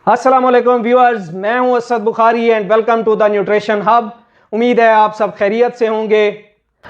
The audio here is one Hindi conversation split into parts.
अस्सलाम वालेकुम व्यूअर्स, मैं हूं Asad Bukhari and welcome to the nutrition hub. उम्मीद है आप सब खैरियत से होंगे।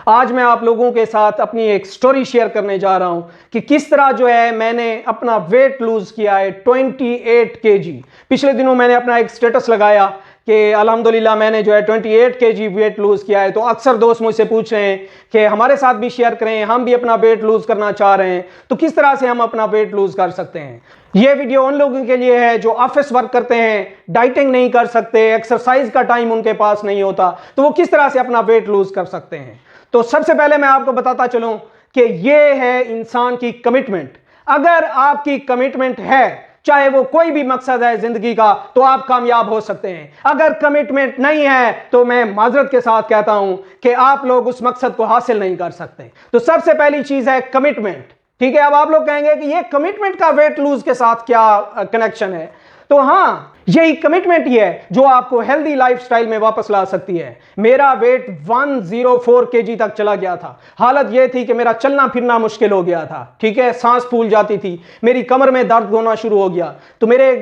आज मैं आप लोगों के साथ अपनी एक स्टोरी शेयर करने जा रहा हूं कि किस तरह जो है मैंने अपना वेट लूज किया है 28 kg। पिछले दिनों मैंने अपना एक स्टेटस लगाया कि अल्हम्दुलिल्लाह मैंने जो है 28 kg वेट लूज किया है। तो अक्सर दोस्त मुझसे पूछ रहे हैं कि हमारे साथ भी शेयर करें, हम भी अपना वेट लूज करना चाह रहे हैं, तो किस तरह से हम अपना वेट लूज कर सकते हैं। ये वीडियो उन लोगों के लिए है जो ऑफिस वर्क करते हैं, डाइटिंग नहीं कर सकते, एक्सरसाइज का टाइम उनके पास नहीं होता, तो वो किस तरह से अपना वेट लूज कर सकते हैं। तो सबसे पहले मैं आपको बताता चलूं कि ये है इंसान की कमिटमेंट। अगर आपकी कमिटमेंट है, चाहे वो कोई भी मकसद है जिंदगी का, तो आप कामयाब हो सकते हैं। अगर कमिटमेंट नहीं है तो मैं माजरत के साथ कहता हूं कि आप लोग उस मकसद को हासिल नहीं कर सकते। तो सबसे पहली चीज है कमिटमेंट। ठीक है, अब आप लोग कहेंगे कि ये कमिटमेंट का वेट लूज के साथ क्या कनेक्शन है। तो हाँ, यही कमिटमेंट ही है जो आपको हेल्दी लाइफस्टाइल में वापस ला सकती है। मेरा वेट 104 kg तक चला गया था। हालत यह थी कि मेरा चलना फिरना मुश्किल हो गया था। ठीक है, सांस फूल जाती थी, मेरी कमर में दर्द होना शुरू हो गया। तो मेरे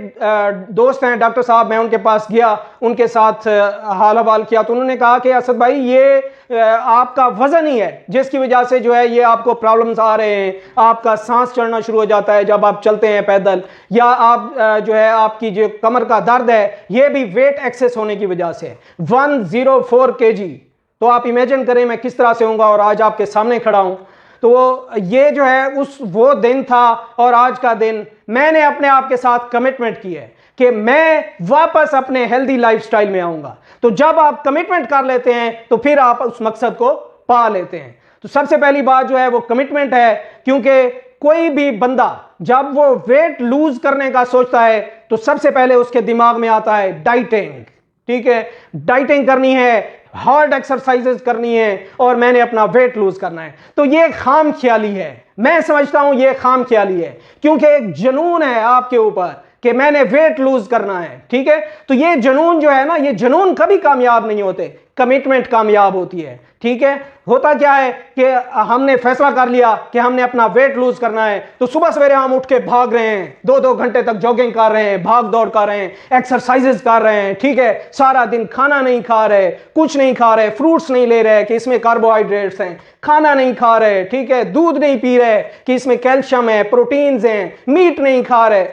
दोस्त हैं डॉक्टर साहब, मैं उनके पास गया, उनके साथ हाल हवाल किया। तो उन्होंने कहा कि असद भाई, ये आपका वजन ही है जिसकी वजह से जो है ये आपको प्रॉब्लम्स आ रहे हैं। आपका सांस चढ़ना शुरू हो जाता है जब आप चलते हैं पैदल, या आप जो है आपकी जो कमर का दर्द है ये भी वेट एक्सेस होने की वजह से। 104 kg, तो आप इमेजिन करें मैं किस तरह से होऊंगा और आज आपके सामने खड़ा हूं। तो ये जो है वो दिन था और आज का दिन मैंने अपने आप के साथ कमिटमेंट की है कि मैं वापस अपने हेल्दी लाइफस्टाइल में आऊंगा। तो जब आप कमिटमेंट कर लेते हैं तो फिर आप उस मकसद को पा लेते हैं। तो सबसे पहली बात जो है वो कमिटमेंट है, क्योंकि कोई भी बंदा जब वो वेट लूज करने का सोचता है तो सबसे पहले उसके दिमाग में आता है डाइटिंग। ठीक है, डाइटिंग करनी है, हार्ड एक्सरसाइजेस करनी है और मैंने अपना वेट लूज करना है। तो ये खाम ख्याली है, मैं समझता हूं ये खाम ख्याली है, क्योंकि एक जुनून है आपके ऊपर कि मैंने वेट लूज करना है। ठीक है, तो ये जुनून जो है ना, ये जुनून कभी कामयाब नहीं होते, कमिटमेंट कामयाब होती है। ठीक है, होता क्या है कि हमने फैसला कर लिया कि हमने अपना वेट लूज करना है, तो सुबह सवेरे हम उठ के भाग रहे हैं, 2-2 घंटे तक जॉगिंग कर रहे हैं, भाग दौड़ कर रहे हैं, एक्सरसाइजेस कर रहे हैं। ठीक है, सारा दिन खाना नहीं खा रहे, कुछ नहीं खा रहे, फ्रूट्स नहीं ले रहे कि इसमें कार्बोहाइड्रेट्स हैं, खाना नहीं खा रहे, ठीक है, दूध नहीं पी रहे कि इसमें कैल्शियम है, प्रोटीन्स हैं, मीट नहीं खा रहे,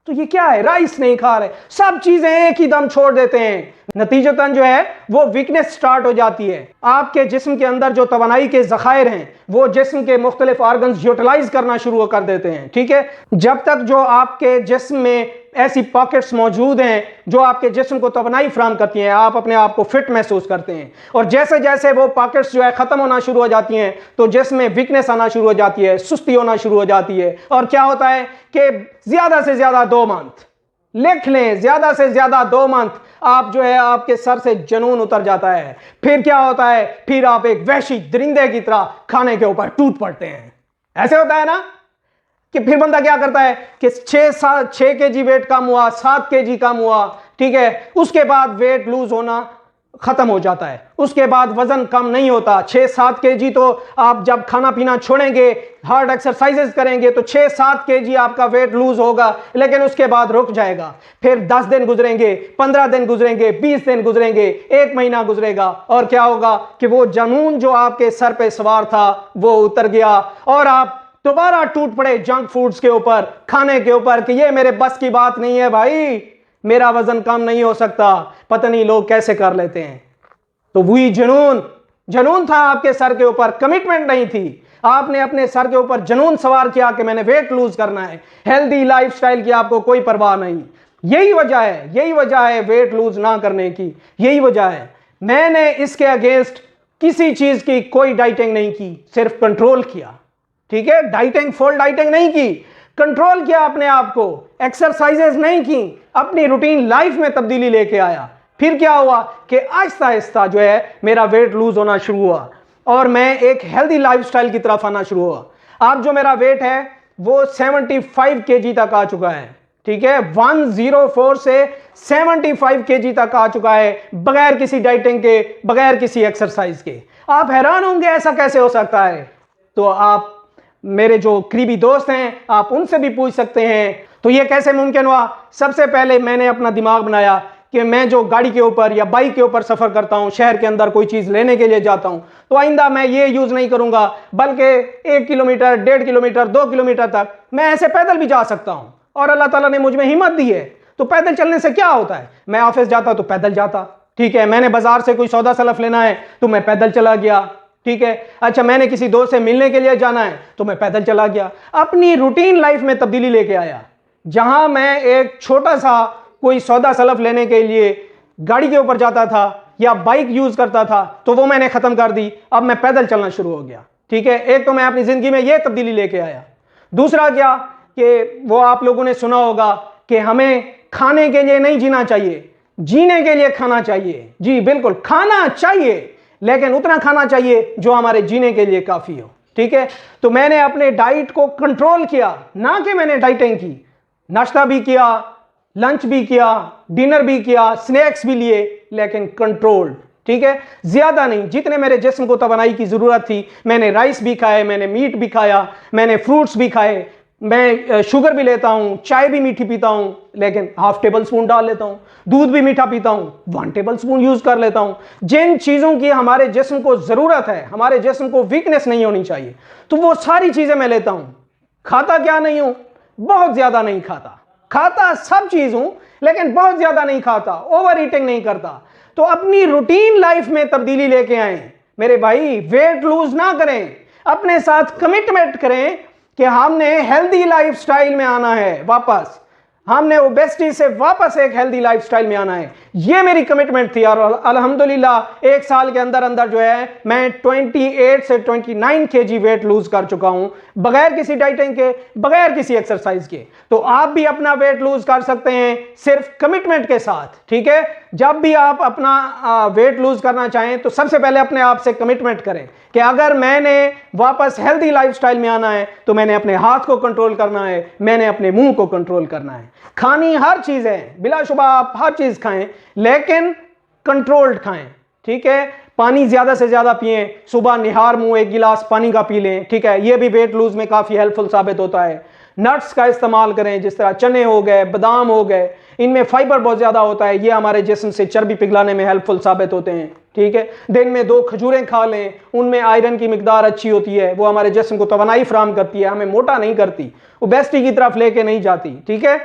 तो ये क्या है, राइस नहीं खा रहे, सब चीजें एक ही दम छोड़ देते हैं। नतीजतन जो है वो वीकनेस स्टार्ट हो जाती है। आपके जिस्म के अंदर जो तवानाई के ज़खायर हैं वो जिस्म के मुख्तलिफ ऑर्गन्स यूटिलाइज करना शुरू कर देते हैं। ठीक है, जब तक जो आपके जिस्म में ऐसी पॉकेट्स मौजूद हैं जो आपके जिस्म को तवानाई फराहम करती हैं, आप अपने आप को फिट महसूस करते हैं। और जैसे जैसे वो पॉकेट्स जो है ख़त्म होना शुरू हो जाती हैं तो जिस्म में वीकनेस आना शुरू हो जाती है, सुस्ती होना शुरू हो जाती है। और क्या होता है कि ज़्यादा से ज़्यादा 2 मंथ, लिख लें, ज्यादा से ज्यादा 2 मंथ आप जो है आपके सर से जुनून उतर जाता है। फिर क्या होता है, फिर आप एक वहशी दरिंदे की तरह खाने के ऊपर टूट पड़ते हैं। ऐसे होता है ना कि फिर बंदा क्या करता है कि 6 kg वेट कम हुआ, 7 kg कम हुआ, ठीक है, उसके बाद वेट लूज होना खत्म हो जाता है, उसके बाद वजन कम नहीं होता। 6-7 kg तो आप जब खाना पीना छोड़ेंगे, हार्ड एक्सरसाइजेस करेंगे तो 6-7 kg आपका वेट लूज होगा, लेकिन उसके बाद रुक जाएगा। फिर 10 दिन गुजरेंगे, 15 दिन गुजरेंगे, 20 दिन गुजरेंगे, 1 महीना गुजरेगा, और क्या होगा कि वो जुनून जो आपके सर पे सवार था वो उतर गया और आप दोबारा टूट पड़े जंक फूड्स के ऊपर, खाने के ऊपर कि ये मेरे बस की बात नहीं है भाई, मेरा वजन कम नहीं हो सकता, पता नहीं लोग कैसे कर लेते हैं। तो वही जुनून था आपके सर के ऊपर, कमिटमेंट नहीं थी। आपने अपने सर के ऊपर जुनून सवार किया कि मैंने वेट लूज करना है, हेल्दी लाइफस्टाइल की आपको कोई परवाह नहीं। यही वजह है वेट लूज ना करने की, यही वजह है। मैंने इसके अगेंस्ट किसी चीज की कोई डाइटिंग नहीं की, सिर्फ कंट्रोल किया। ठीक है, डाइटिंग फुल डाइटिंग नहीं की, कंट्रोल किया अपने आप को, एक्सरसाइजेस नहीं की, अपनी रूटीन लाइफ में तब्दीली लेके आया। फिर क्या हुआ कि आहिस्ता आहिस्ता जो है मेरा वेट लूज होना शुरू हुआ और मैं एक हेल्दी लाइफस्टाइल की तरफ आना शुरू हुआ। अब जो मेरा वेट है वो 75 kg तक आ चुका है। ठीक है, 104 से 75 kg तक आ चुका है, बगैर किसी डाइटिंग के, बगैर किसी एक्सरसाइज के। आप हैरान होंगे ऐसा कैसे हो सकता है, तो आप मेरे जो करीबी दोस्त हैं आप उनसे भी पूछ सकते हैं। तो ये कैसे मुमकिन हुआ? सबसे पहले मैंने अपना दिमाग बनाया कि मैं जो गाड़ी के ऊपर या बाइक के ऊपर सफ़र करता हूं, शहर के अंदर कोई चीज़ लेने के लिए जाता हूं, तो आइंदा मैं ये यूज़ नहीं करूंगा, बल्कि 1 किलोमीटर, 1.5 किलोमीटर, 2 किलोमीटर तक मैं ऐसे पैदल भी जा सकता हूं। और अल्लाह ताला ने मुझ में हिम्मत दी है। तो पैदल चलने से क्या होता है? मैं ऑफिस जाता तो पैदल जाता, ठीक है। मैंने बाजार से कोई सौदा सलफ लेना है तो मैं पैदल चला गया, ठीक है। अच्छा, मैंने किसी दोस्त से मिलने के लिए जाना है तो मैं पैदल चला गया। अपनी रूटीन लाइफ में तब्दीली लेके आया। जहां मैं एक छोटा सा कोई सौदा सलफ लेने के लिए गाड़ी के ऊपर जाता था या बाइक यूज करता था, तो वो मैंने खत्म कर दी। अब मैं पैदल चलना शुरू हो गया, ठीक है। एक तो मैं अपनी जिंदगी में ये तब्दीली लेके आया। दूसरा क्या कि वो आप लोगों ने सुना होगा कि हमें खाने के लिए नहीं जीना चाहिए, जीने के लिए खाना चाहिए। जी बिल्कुल, खाना चाहिए, लेकिन उतना खाना चाहिए जो हमारे जीने के लिए काफी हो, ठीक है। तो मैंने अपने डाइट को कंट्रोल किया, ना कि मैंने डाइटिंग की। नाश्ता भी किया, लंच भी किया, डिनर भी किया, स्नैक्स भी लिए, लेकिन कंट्रोल्ड, ठीक है। ज्यादा नहीं, जितने मेरे जिस्म को तवानाई की जरूरत थी। मैंने राइस भी खाए, मैंने मीट भी खाया, मैंने फ्रूट्स भी खाए, मैं शुगर भी लेता हूं, चाय भी मीठी पीता हूं, लेकिन ½ टेबल स्पून डाल लेता हूं। दूध भी मीठा पीता हूं, 1 टेबल स्पून यूज कर लेता हूं। जिन चीजों की हमारे जिस्म को जरूरत है, हमारे जिस्म को वीकनेस नहीं होनी चाहिए, तो वो सारी चीजें मैं लेता हूं। खाता क्या नहीं हूं? बहुत ज्यादा नहीं खाता। खाता सब चीज हूं, लेकिन बहुत ज्यादा नहीं खाता, ओवर ईटिंग नहीं करता। तो अपनी रूटीन लाइफ में तब्दीली लेके आए मेरे भाई। वेट लूज ना करें, अपने साथ कमिटमेंट करें कि हमने हेल्दी लाइफस्टाइल में आना है वापस, हमने ओबेसिटी से वापस एक हेल्दी लाइफस्टाइल में आना है। ये मेरी कमिटमेंट थी। और अल्हम्दुलिल्लाह 1 साल के अंदर अंदर जो है मैं 28 से 29 kg वेट लूज कर चुका हूं, बगैर किसी डाइटिंग के, बगैर किसी एक्सरसाइज के। तो आप भी अपना वेट लूज कर सकते हैं सिर्फ कमिटमेंट के साथ, ठीक है। जब भी आप अपना वेट लूज करना चाहें तो सबसे पहले अपने आप से कमिटमेंट करें कि अगर मैंने वापस हेल्दी लाइफस्टाइल में आना है तो मैंने अपने हाथ को कंट्रोल करना है, मैंने अपने मुंह को कंट्रोल करना है। खानी हर चीज है, बिलाशुबा आप हर चीज खाएं, लेकिन कंट्रोल्ड खाएं, ठीक है। पानी ज्यादा से ज्यादा पिएं, सुबह निहार मुंह 1 गिलास पानी का पी लें, ठीक है। यह भी वेट लूज में काफी हेल्पफुल साबित होता है। नट्स का इस्तेमाल करें, जिस तरह चने हो गए, बादाम हो गए, इनमें फाइबर बहुत ज्यादा होता है, ये हमारे जिस्म से चर्बी पिघलाने में हेल्पफुल साबित होते हैं, ठीक है। दिन में 2 खजूरें खा लें, उनमें आयरन की मिकदार अच्छी होती है, वो हमारे जिस्म को तवानाई फराहम करती है, हमें मोटा नहीं करती, ओबेसिटी की तरफ लेके नहीं जाती, ठीक है।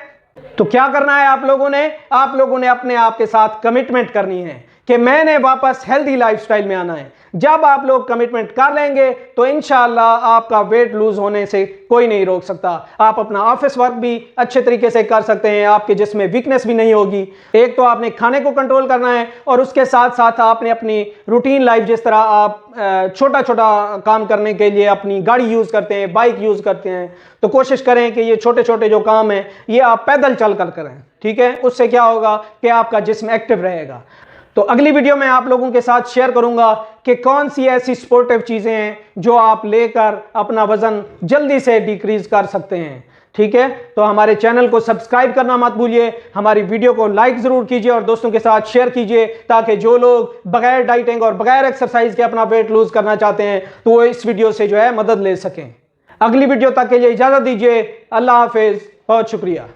तो क्या करना है आप लोगों ने अपने आप के साथ कमिटमेंट करनी है कि मैंने वापस हेल्दी लाइफस्टाइल में आना है। जब आप लोग कमिटमेंट कर लेंगे तो इंशाअल्लाह आपका वेट लूज होने से कोई नहीं रोक सकता। आप अपना ऑफिस वर्क भी अच्छे तरीके से कर सकते हैं, आपके जिस्म में वीकनेस भी नहीं होगी। एक तो आपने खाने को कंट्रोल करना है, और उसके साथ साथ आपने अपनी रूटीन लाइफ, जिस तरह आप छोटा छोटा काम करने के लिए अपनी गाड़ी यूज करते हैं, बाइक यूज करते हैं, तो कोशिश करें कि ये छोटे छोटे जो काम हैं ये आप पैदल चल कर करें, ठीक है। उससे क्या होगा कि आपका जिस्म एक्टिव रहेगा। तो अगली वीडियो में आप लोगों के साथ शेयर करूंगा कि कौन सी ऐसी स्पोर्टिव चीजें हैं जो आप लेकर अपना वजन जल्दी से डिक्रीज कर सकते हैं, ठीक है। तो हमारे चैनल को सब्सक्राइब करना मत भूलिए, हमारी वीडियो को लाइक जरूर कीजिए और दोस्तों के साथ शेयर कीजिए, ताकि जो लोग बगैर डाइटिंग और बगैर एक्सरसाइज के अपना वेट लूज करना चाहते हैं तो वो इस वीडियो से जो है मदद ले सकें। अगली वीडियो तक के लिए इजाजत दीजिए। अल्लाह हाफिज, बहुत शुक्रिया।